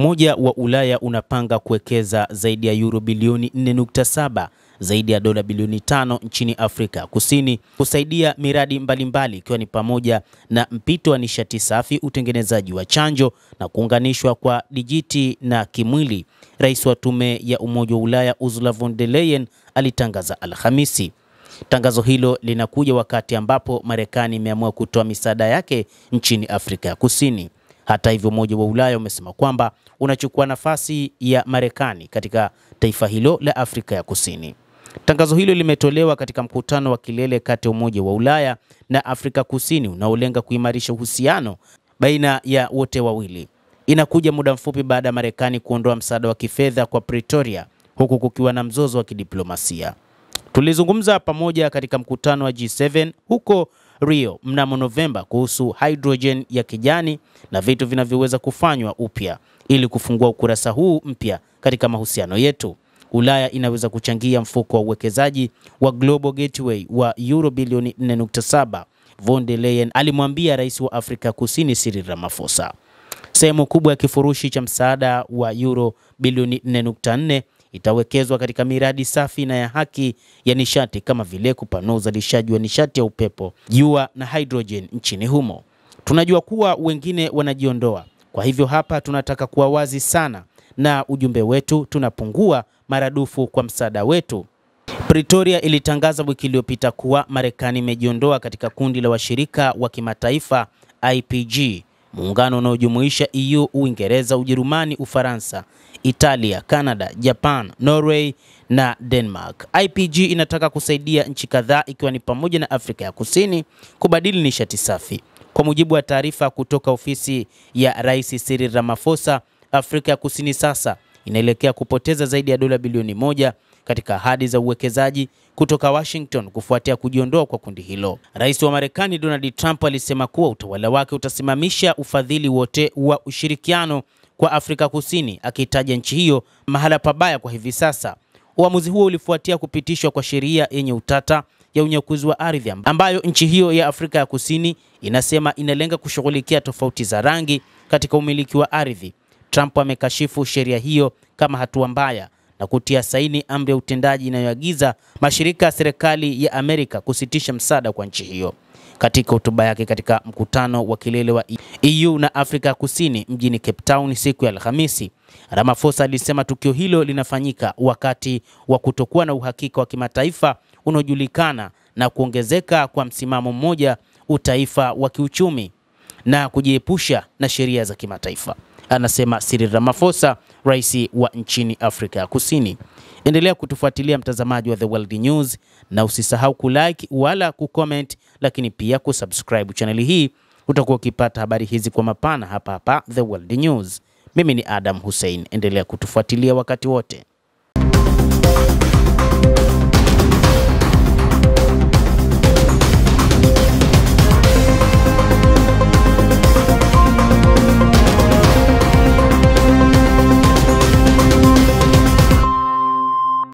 Umoja wa Ulaya unapanga kuwekeza zaidi ya euro bilioni 4.7, zaidi ya dola bilioni 5 nchini Afrika Kusini kusaidia miradi mbalimbali ikiwa ni pamoja na mpito wa nishati safi, utengenezaji wa chanjo na kuunganishwa kwa dijiti na kimwili. Rais wa Tume ya Umoja wa Ulaya Ursula von der Leyen alitangaza Alhamisi. Tangazo hilo linakuja wakati ambapo Marekani imeamua kutoa misaada yake nchini Afrika Kusini. Hata hivyo, Umoja wa Ulaya umesema kwamba unachukua nafasi ya Marekani katika taifa hilo la Afrika ya Kusini. Tangazo hilo limetolewa katika mkutano wa kilele kati ya Umoja wa Ulaya na Afrika Kusini unaolenga kuimarisha uhusiano baina ya wote wawili. Inakuja muda mfupi baada ya Marekani kuondoa msaada wa kifedha kwa Pretoria, huku kukiwa na mzozo wa kidiplomasia. Tulizungumza pamoja katika mkutano wa G7 huko Rio mnamo Novemba kuhusu hydrogen ya kijani na vitu vinavyoweza kufanywa upya ili kufungua ukurasa huu mpya katika mahusiano yetu. Ulaya inaweza kuchangia mfuko wa uwekezaji wa Global Gateway wa euro bilioni 4.7, von der Leyen alimwambia rais wa Afrika Kusini Cyril Ramaphosa. Sehemu kubwa ya kifurushi cha msaada wa euro bilioni 4.4 itawekezwa katika miradi safi na ya haki ya nishati kama vile kupanua uzalishaji wa nishati ya upepo, jua na hydrogen nchini humo. Tunajua kuwa wengine wanajiondoa. Kwa hivyo hapa tunataka kuwa wazi sana na ujumbe wetu, tunapungua maradufu kwa msaada wetu. Pretoria ilitangaza wiki iliyopita kuwa Marekani imejiondoa katika kundi la washirika wa kimataifa IPG, muungano unaojumuisha EU, Uingereza, Ujerumani, Ufaransa, Italia, Canada, Japan, Norway na Denmark. IPG inataka kusaidia nchi kadhaa ikiwa ni pamoja na Afrika ya Kusini kubadili nishati safi. Kwa mujibu wa taarifa kutoka ofisi ya Rais Cyril Ramaphosa, Afrika ya Kusini sasa inaelekea kupoteza zaidi ya dola bilioni 1 katika ahadi za uwekezaji kutoka Washington kufuatia kujiondoa kwa kundi hilo. Rais wa Marekani Donald Trump alisema kuwa utawala wake utasimamisha ufadhili wote wa ushirikiano kwa Afrika Kusini, akitaja nchi hiyo mahala pabaya kwa hivi sasa. Uamuzi huo ulifuatia kupitishwa kwa sheria yenye utata ya unyakuzi wa ardhi ambayo nchi hiyo ya Afrika ya Kusini inasema inalenga kushughulikia tofauti za rangi katika umiliki wa ardhi. Trump amekashifu sheria hiyo kama hatua mbaya na kutia saini amri ya utendaji inayoagiza mashirika ya serikali ya Amerika kusitisha msaada kwa nchi hiyo. Katika hotuba yake katika mkutano wa kilele wa EU na Afrika Kusini mjini Cape Town siku ya Alhamisi, Ramaphosa alisema tukio hilo linafanyika wakati wa kutokuwa na uhakika wa kimataifa unaojulikana na kuongezeka kwa msimamo mmoja utaifa wa kiuchumi na kujiepusha na sheria za kimataifa, anasema Cyril Ramaphosa, rais wa nchini Afrika ya Kusini. Endelea kutufuatilia mtazamaji wa The World News, na usisahau kulike wala kucomment, lakini pia kusubscribe channel hii. Utakuwa ukipata habari hizi kwa mapana hapa The World News. Mimi ni Adam Hussein, endelea kutufuatilia wakati wote.